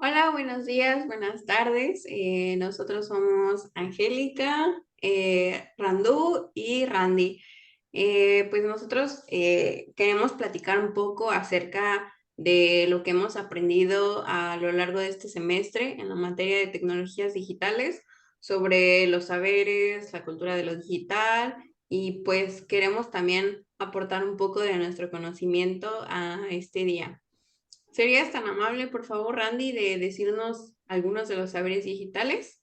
Hola, buenos días, buenas tardes. Nosotros somos Angélica, Randú y Randy. Pues nosotros queremos platicar un poco acerca de lo que hemos aprendido a lo largo de este semestre en la materia de tecnologías digitales, sobre los saberes, la cultura de lo digital y pues queremos también aportar un poco de nuestro conocimiento a este día. ¿Serías tan amable, por favor, Randy, de decirnos algunos de los saberes digitales?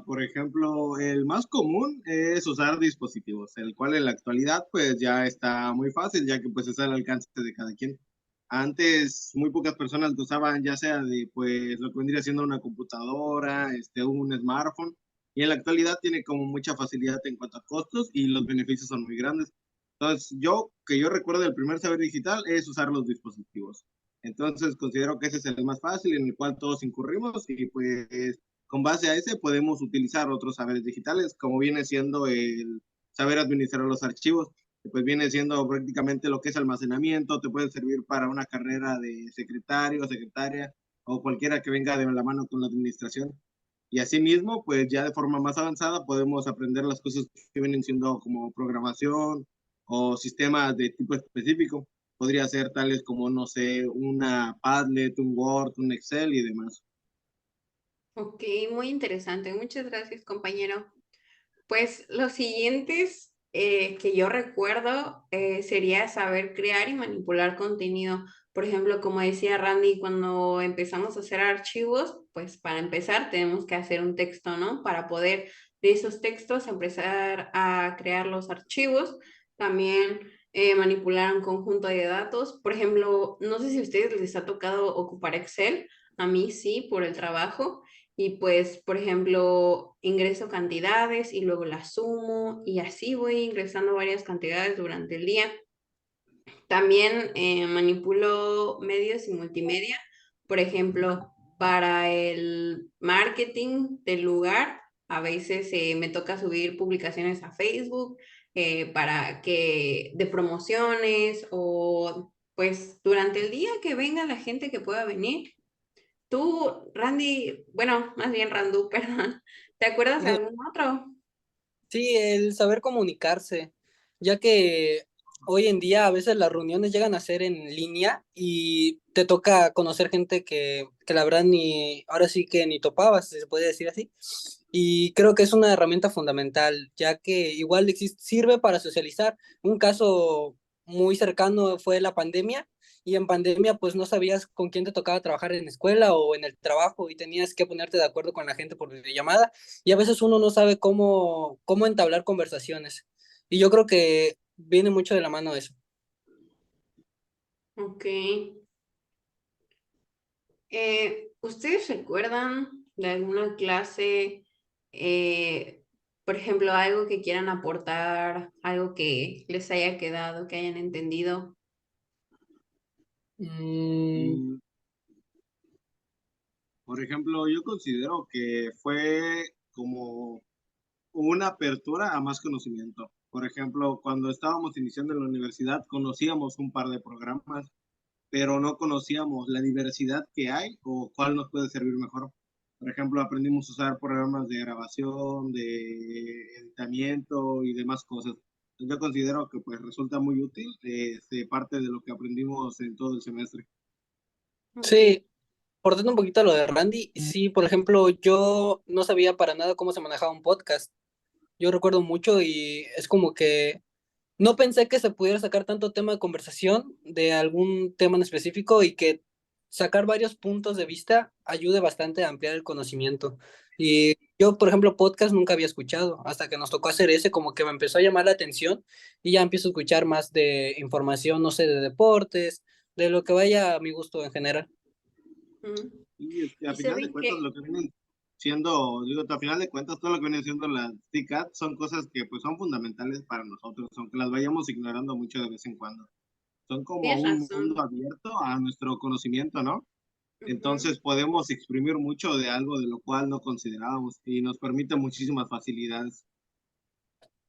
Por ejemplo, el más común es usar dispositivos, el cual en la actualidad pues ya está muy fácil, ya que pues es al alcance de cada quien. Antes muy pocas personas lo usaban, ya sea de pues lo que vendría siendo una computadora, un smartphone, y en la actualidad tiene como mucha facilidad en cuanto a costos y los beneficios son muy grandes. Entonces, que yo recuerdo el primer saber digital es usar los dispositivos. Entonces, considero que ese es el más fácil en el cual todos incurrimos y pues con base a ese podemos utilizar otros saberes digitales, como viene siendo el saber administrar los archivos, que pues viene siendo prácticamente lo que es almacenamiento, te puede servir para una carrera de secretario, secretaria o cualquiera que venga de la mano con la administración. Y asimismo, pues ya de forma más avanzada podemos aprender las cosas que vienen siendo como programación o sistemas de tipo específico. Podría ser tales como, no sé, una Padlet, un Word, un Excel y demás. Ok, muy interesante. Muchas gracias, compañero. Pues los siguientes que yo recuerdo sería saber crear y manipular contenido. Por ejemplo, como decía Randy, cuando empezamos a hacer archivos, pues para empezar tenemos que hacer un texto, ¿no? Para poder de esos textos empezar a crear los archivos. También manipular un conjunto de datos. Por ejemplo, no sé si a ustedes les ha tocado ocupar Excel. A mí sí, por el trabajo. Y pues, por ejemplo, ingreso cantidades y luego las sumo y así voy ingresando varias cantidades durante el día. También manipulo medios y multimedia, por ejemplo, para el marketing del lugar, a veces me toca subir publicaciones a Facebook para que de promociones o pues durante el día que venga la gente que pueda venir. Tú, Randy, bueno, más bien Randu, perdón, ¿te acuerdas de algún otro? Sí, el saber comunicarse, ya que hoy en día a veces las reuniones llegan a ser en línea y te toca conocer gente que la verdad ni, ahora sí que ni topabas, si se puede decir así. Y creo que es una herramienta fundamental, ya que igual sirve para socializar. Un caso muy cercano fue la pandemia, y en pandemia pues no sabías con quién te tocaba trabajar en la escuela o en el trabajo y tenías que ponerte de acuerdo con la gente por videollamada y a veces uno no sabe cómo entablar conversaciones. Y yo creo que viene mucho de la mano eso. Ok. ¿Ustedes recuerdan de alguna clase, por ejemplo, algo que quieran aportar, algo que les haya quedado, que hayan entendido? Mm, Mm, Por ejemplo, yo considero que fue como una apertura a más conocimiento. Por ejemplo, cuando estábamos iniciando en la universidad, conocíamos un par de programas, pero no conocíamos la diversidad que hay o cuál nos puede servir mejor. Por ejemplo, aprendimos a usar programas de grabación, de editamiento y demás cosas. Yo considero que pues resulta muy útil, parte de lo que aprendimos en todo el semestre. Ok. sí, aportando un poquito a lo de Randy, sí, por ejemplo, yo no sabía para nada cómo se manejaba un podcast. Yo recuerdo mucho y es como que no pensé que se pudiera sacar tanto tema de conversación de algún tema en específico y que sacar varios puntos de vista ayude bastante a ampliar el conocimiento. Y yo, por ejemplo, podcast nunca había escuchado, hasta que nos tocó hacer ese, como que me empezó a llamar la atención y ya empiezo a escuchar más de información, no sé, de deportes, de lo que vaya a mi gusto en general. Mm. Y a Y final de saben cuentas, que, lo que vienen siendo, digo, a final de cuentas, todo lo que vienen siendo las TICAT son cosas que pues son fundamentales para nosotros, aunque las vayamos ignorando mucho de vez en cuando. Son como tienes un mundo razón. abierto a nuestro conocimiento, ¿no? Ujú. Entonces podemos exprimir mucho de algo de lo cual no considerábamos y nos permite muchísimas facilidades.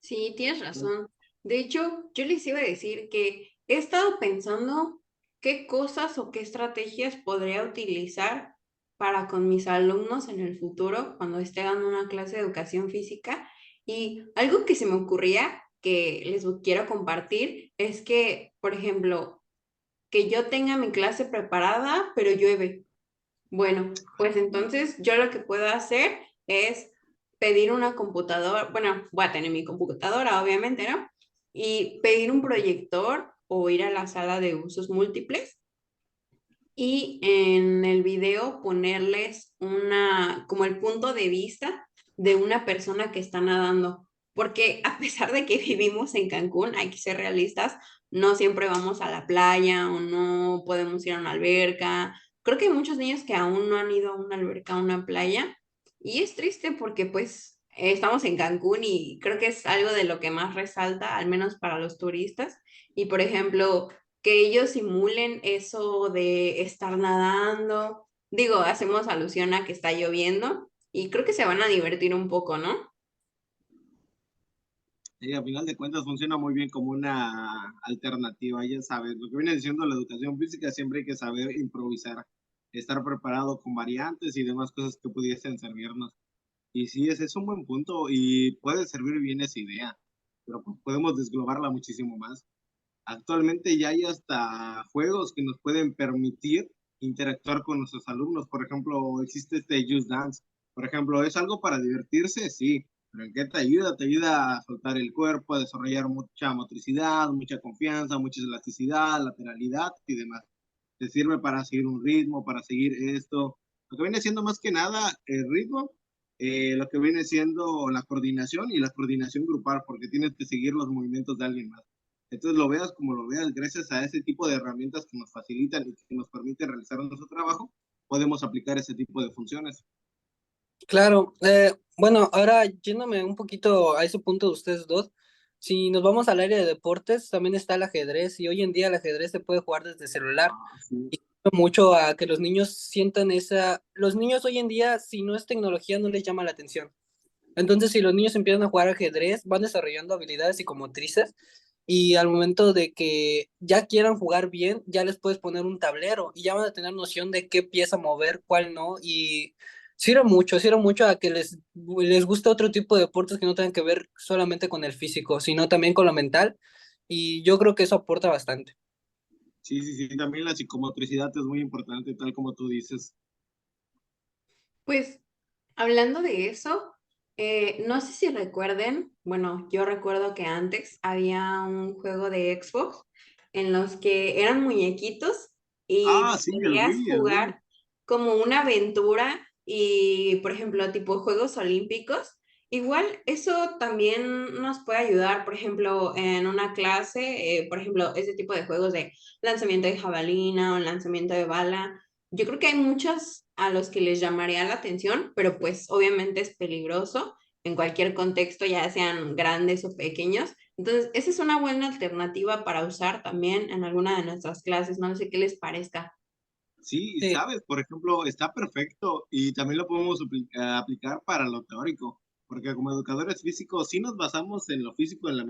Sí, tienes razón. De hecho, yo les iba a decir que he estado pensando qué cosas o qué estrategias podría utilizar para con mis alumnos en el futuro, cuando esté dando una clase de educación física. Y algo que se me ocurría que les quiero compartir es que, por ejemplo, que yo tenga mi clase preparada, pero llueve. Bueno, pues entonces yo lo que puedo hacer es pedir una computadora, bueno, voy a tener mi computadora, obviamente, ¿no? Y pedir un proyector o ir a la sala de usos múltiples y en el video ponerles como el punto de vista de una persona que está nadando. Porque a pesar de que vivimos en Cancún, hay que ser realistas, no siempre vamos a la playa o no podemos ir a una alberca. Creo que hay muchos niños que aún no han ido a una alberca, a una playa. Y es triste porque pues estamos en Cancún y creo que es algo de lo que más resalta, al menos para los turistas. Y por ejemplo, que ellos simulen eso de estar nadando. Digo, hacemos alusión a que está lloviendo y creo que se van a divertir un poco, ¿no? Y a final de cuentas funciona muy bien como una alternativa, ya sabes, lo que viene diciendo la educación física, siempre hay que saber improvisar, estar preparado con variantes y demás cosas que pudiesen servirnos. Y sí, ese es un buen punto y puede servir bien esa idea, pero pues podemos desglobarla muchísimo más. Actualmente ya hay hasta juegos que nos pueden permitir interactuar con nuestros alumnos. Por ejemplo, existe este Just Dance. Por ejemplo, ¿es algo para divertirse? Sí, pero ¿en qué te ayuda? Te ayuda a soltar el cuerpo, a desarrollar mucha motricidad, mucha confianza, mucha elasticidad, lateralidad y demás. Te sirve para seguir un ritmo, para seguir esto. Lo que viene siendo más que nada el ritmo, lo que viene siendo la coordinación y la coordinación grupal, porque tienes que seguir los movimientos de alguien más. Entonces lo veas como lo veas, gracias a ese tipo de herramientas que nos facilitan y que nos permiten realizar nuestro trabajo, podemos aplicar ese tipo de funciones. Claro, bueno, ahora yéndome un poquito a ese punto de ustedes dos, si nos vamos al área de deportes, también está el ajedrez y hoy en día el ajedrez se puede jugar desde celular Ah, sí. y ayuda mucho a que los niños sientan los niños hoy en día, si no es tecnología, no les llama la atención. Entonces, si los niños empiezan a jugar ajedrez, van desarrollando habilidades psicomotrices y al momento de que ya quieran jugar bien, ya les puedes poner un tablero y ya van a tener noción de qué pieza mover, cuál no, y sirve mucho a que les guste otro tipo de deportes que no tengan que ver solamente con el físico, sino también con lo mental, y yo creo que eso aporta bastante. Sí, sí, sí, también la psicomotricidad es muy importante, tal como tú dices. Pues hablando de eso, no sé si recuerden, bueno, yo recuerdo que antes había un juego de Xbox en los que eran muñequitos Ah, y sí, podías El Wii. jugar como una aventura y, por ejemplo, tipo Juegos Olímpicos. Igual eso también nos puede ayudar, por ejemplo, en una clase, por ejemplo, ese tipo de juegos de lanzamiento de jabalina o lanzamiento de bala. Yo creo que hay muchos a los que les llamaría la atención, pero pues obviamente es peligroso en cualquier contexto, ya sean grandes o pequeños. Entonces, esa es una buena alternativa para usar también en alguna de nuestras clases. No sé qué les parezca. Sí, y Sí, sabes, por ejemplo, está perfecto y también lo podemos aplicar para lo teórico, porque como educadores físicos sí nos basamos en lo físico, en la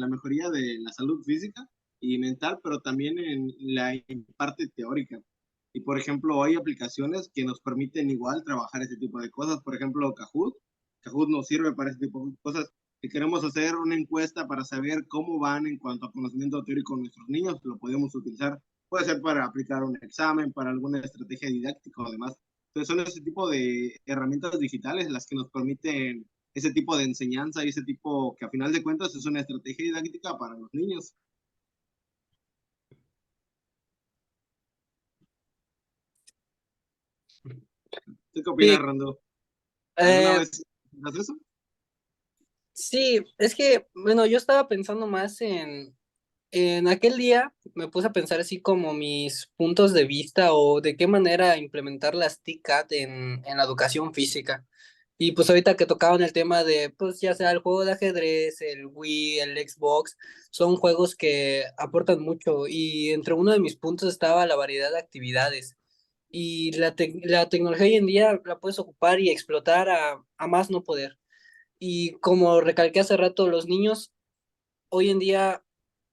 mejoría de la salud física y mental, pero también en la parte teórica. Y por ejemplo, hay aplicaciones que nos permiten igual trabajar ese tipo de cosas. Por ejemplo, Kahoot. Kahoot nos sirve para ese tipo de cosas. Si queremos hacer una encuesta para saber cómo van en cuanto a conocimiento teórico nuestros niños, lo podemos utilizar. Puede ser para aplicar un examen, para alguna estrategia didáctica o demás. Entonces son ese tipo de herramientas digitales las que nos permiten ese tipo de enseñanza y ese tipo que a final de cuentas es una estrategia didáctica para los niños. ¿Tú qué opinas, sí, Rando? ¿Alguna eh, vez haces eso? sí, es que, bueno, yo estaba pensando más en aquel día me puse a pensar así como mis puntos de vista o de qué manera implementar las TCAT en la educación física. Y pues ahorita que tocaban el tema de, pues ya sea el juego de ajedrez, el Wii, el Xbox, son juegos que aportan mucho y entre uno de mis puntos estaba la variedad de actividades. Y la tecnología hoy en día la puedes ocupar y explotar a más no poder. Y como recalqué hace rato, los niños hoy en día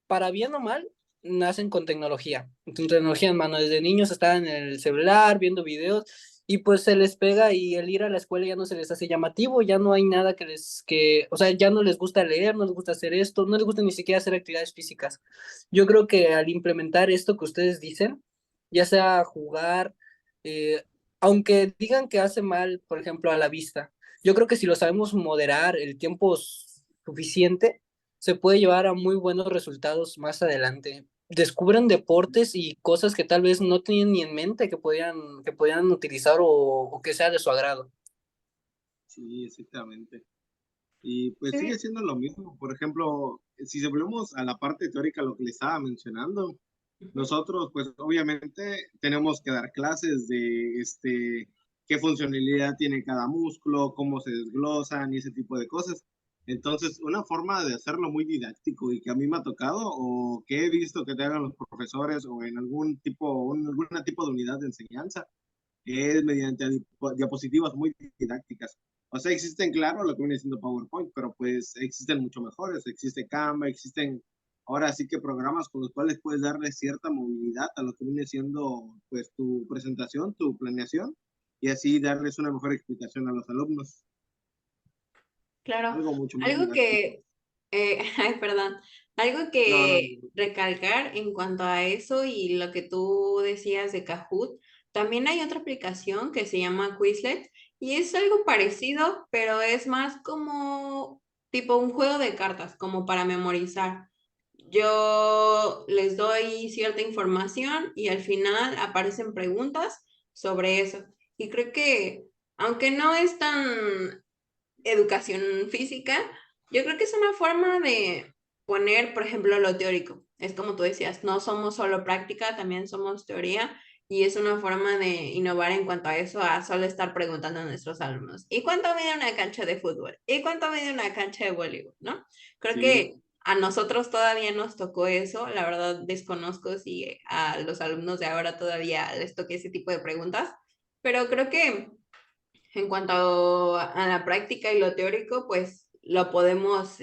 para bien o mal, nacen con tecnología en mano. Desde niños están en el celular viendo videos y pues se les pega y el ir a la escuela ya no se les hace llamativo, ya no hay nada o sea, ya no les gusta leer, no les gusta hacer esto, no les gusta ni siquiera hacer actividades físicas. Yo creo que al implementar esto que ustedes dicen, ya sea jugar, eh, aunque digan que hace mal, por ejemplo, a la vista, yo creo que si lo sabemos moderar el tiempo suficiente, se puede llevar a muy buenos resultados más adelante. Descubren deportes y cosas que tal vez no tenían ni en mente que podían utilizar o que sea de su agrado. Sí, exactamente. Y pues sigue Sí. siendo lo mismo. Por ejemplo, si volvemos a la parte teórica, lo que le estaba mencionando, Ujú. nosotros pues obviamente tenemos que dar clases de qué funcionalidad tiene cada músculo, cómo se desglosan y ese tipo de cosas. Entonces, una forma de hacerlo muy didáctico y que a mí me ha tocado o que he visto que te hagan los profesores o en algún tipo de unidad de enseñanza es mediante diapositivas muy didácticas. O sea, existen, claro, lo que viene siendo PowerPoint, pero pues existen mucho mejores. Existe Canva, existen ahora sí que programas con los cuales puedes darle cierta movilidad a lo que viene siendo pues tu presentación, tu planeación, y así darles una mejor explicación a los alumnos. Claro, Algo mucho más algo didáctico. que, ay, perdón, algo No, no, que no. recalcar en cuanto a eso y lo que tú decías de Kahoot, también hay otra aplicación que se llama Quizlet y es algo parecido, pero es más como tipo un juego de cartas, como para memorizar. Yo les doy cierta información y al final aparecen preguntas sobre eso. Y creo que, aunque no es tan educación física, yo creo que es una forma de poner, por ejemplo, lo teórico. Es como tú decías, no somos solo práctica, también somos teoría y es una forma de innovar en cuanto a eso, a solo estar preguntando a nuestros alumnos, ¿y cuánto mide una cancha de fútbol? ¿Y cuánto mide una cancha de voleibol? ¿No? Creo Sí, que a nosotros todavía nos tocó eso, la verdad desconozco si a los alumnos de ahora todavía les toque ese tipo de preguntas, pero creo que en cuanto a la práctica y lo teórico, pues lo podemos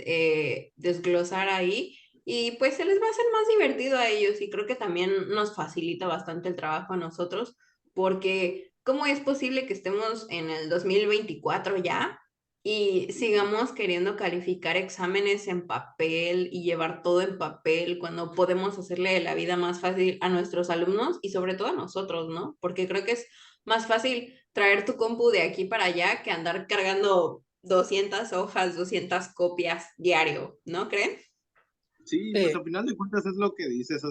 desglosar ahí y pues se les va a hacer más divertido a ellos y creo que también nos facilita bastante el trabajo a nosotros porque ¿cómo es posible que estemos en el 2024 ya y sigamos queriendo calificar exámenes en papel y llevar todo en papel cuando podemos hacerle la vida más fácil a nuestros alumnos y sobre todo a nosotros, ¿no? Porque creo que es más fácil traer tu compu de aquí para allá que andar cargando 200 hojas, 200 copias diario, ¿no creen? sí, pues Sí, al final de cuentas es lo que dices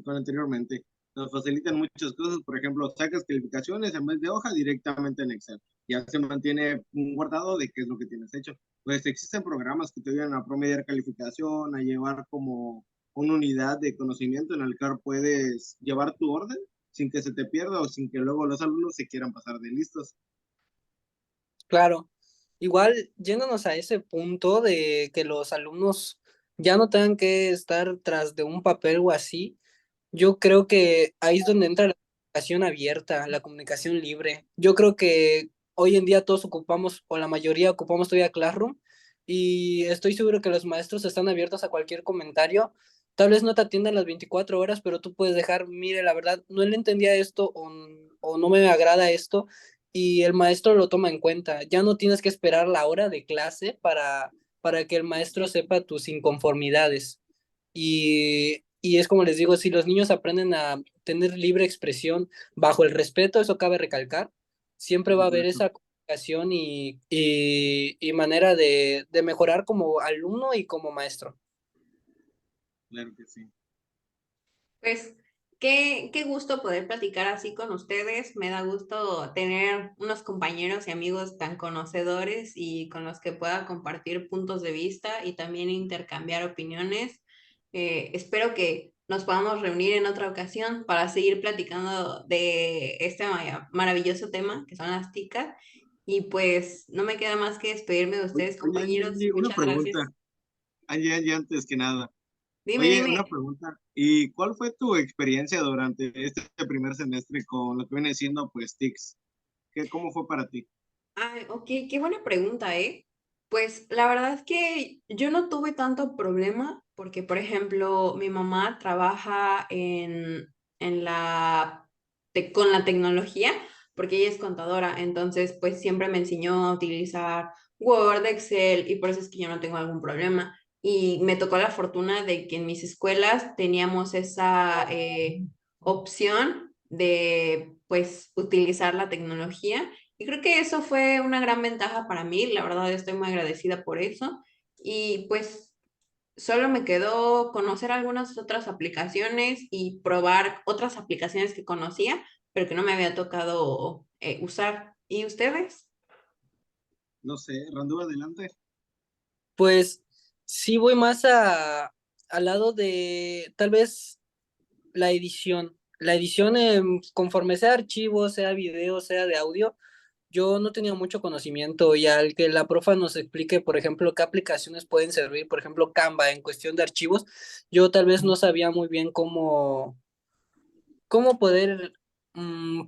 anteriormente. Nos facilitan muchas cosas, por ejemplo, sacas calificaciones en vez de hoja directamente en Excel. Ya se mantiene un guardado de qué es lo que tienes hecho. Pues existen programas que te ayudan a promediar calificación, a llevar como una unidad de conocimiento en el cual puedes llevar tu orden sin que se te pierda o sin que luego los alumnos se quieran pasar de listos. claro. Igual, yéndonos a ese punto de que los alumnos ya no tengan que estar tras de un papel o así, yo creo que ahí es donde entra la comunicación abierta, la comunicación libre. Yo creo que hoy en día todos ocupamos, o la mayoría ocupamos todavía Classroom, y estoy seguro que los maestros están abiertos a cualquier comentario. Tal vez no te atiendan las 24 horas, pero tú puedes dejar, mire, la verdad, no le entendía esto o no me agrada esto, y el maestro lo toma en cuenta. Ya no tienes que esperar la hora de clase para que el maestro sepa tus inconformidades. Y es como les digo, si los niños aprenden a tener libre expresión bajo el respeto, eso cabe recalcar, siempre Por va a haber supuesto, esa comunicación y manera de mejorar como alumno y como maestro. claro que sí. Pues qué gusto poder platicar así con ustedes. Me da gusto tener unos compañeros y amigos tan conocedores y con los que pueda compartir puntos de vista y también intercambiar opiniones. Espero que nos podamos reunir en otra ocasión para seguir platicando de este maravilloso tema que son las TICas. Y pues no me queda más que despedirme de Oye, ustedes, oye, compañeros. Angie, una Muchas pregunta. gracias. Angie, antes que nada. Dime, Oye, una dime. pregunta. ¿Y cuál fue tu experiencia durante este primer semestre con lo que viene siendo, pues, TICS? ¿Cómo fue para ti? Ay, ok, qué buena pregunta, ¿eh? Pues la verdad es que yo no tuve tanto problema porque, por ejemplo, mi mamá trabaja con la tecnología, porque ella es contadora, entonces pues siempre me enseñó a utilizar Word, Excel, y por eso es que yo no tengo algún problema. Y me tocó la fortuna de que en mis escuelas teníamos esa opción de pues utilizar la tecnología. Y creo que eso fue una gran ventaja para mí, la verdad estoy muy agradecida por eso. Y pues solo me quedó conocer algunas otras aplicaciones y probar otras aplicaciones que conocía, pero que no me había tocado usar. ¿Y ustedes? No sé, Randú, adelante. Pues sí voy más al lado de tal vez la edición. La edición, conforme sea archivo, sea video, sea de audio, yo no tenía mucho conocimiento y al que la profa nos explique, por ejemplo, qué aplicaciones pueden servir, por ejemplo, Canva en cuestión de archivos, yo tal vez no sabía muy bien cómo poder mm,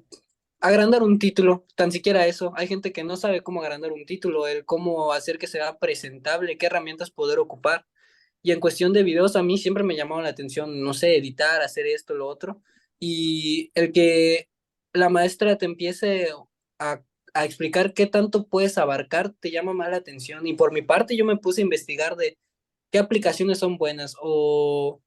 agrandar un título, tan siquiera eso. Hay gente que no sabe cómo agrandar un título, el cómo hacer que sea presentable, qué herramientas poder ocupar. Y en cuestión de videos, a mí siempre me llamaba la atención, no sé, editar, hacer esto, lo otro. Y el que la maestra te empiece a, a explicar qué tanto puedes abarcar, te llama más la atención. Y por mi parte, yo me puse a investigar de qué aplicaciones son buenas o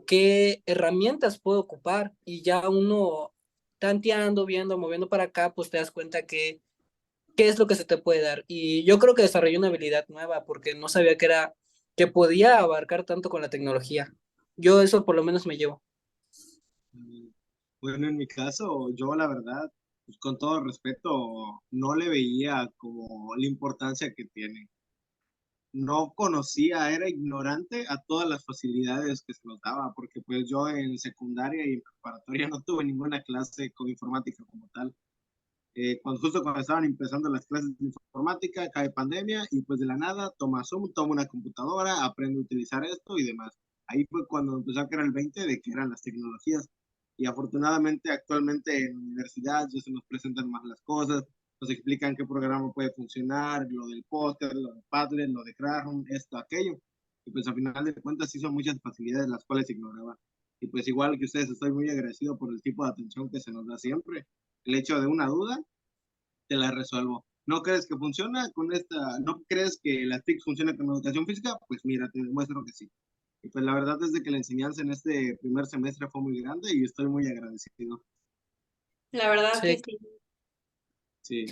qué herramientas puedo ocupar. Y ya uno tanteando, viendo, moviendo para acá, pues te das cuenta que qué es lo que se te puede dar. Y yo creo que desarrollé una habilidad nueva porque no sabía que podía abarcar tanto con la tecnología. Yo eso por lo menos me llevo. Mm, Bueno, en mi caso, yo la verdad, pues, con todo respeto, no le veía como la importancia que tiene. No conocía, era ignorante a todas las facilidades que se nos daba, porque pues yo en secundaria y en preparatoria no tuve ninguna clase con informática como tal. Justo cuando estaban empezando las clases de informática, cae pandemia y pues de la nada toma Zoom, toma una computadora, aprende a utilizar esto y demás. Ahí fue cuando empezó a crear el 20 de que eran las tecnologías. Y afortunadamente actualmente en la universidad ya se nos presentan más las cosas, nos explican qué programa puede funcionar, lo del póster, lo de Padlet, lo de Chrome, esto, aquello. Y pues al final de cuentas sí son muchas facilidades las cuales ignoraba. Y pues igual que ustedes, estoy muy agradecido por el tipo de atención que se nos da siempre. El hecho de una duda te la resuelvo. ¿No crees que funciona con esta? ¿No crees que la TIC funciona con educación física? Pues mira, te demuestro que sí. Y pues la verdad es de que la enseñanza en este primer semestre fue muy grande y estoy muy agradecido. La verdad que Sí. sí. Sí.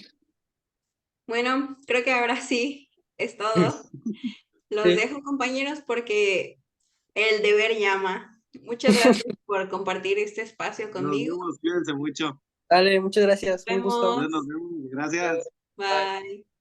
Bueno, creo que ahora sí es todo. Los Sí. dejo, compañeros, porque el deber llama. Muchas gracias por compartir este espacio Nos conmigo. vemos, cuídense mucho. Dale, muchas gracias. Nos Un gusto. Nos vemos. vemos, gracias. Bye. Bye.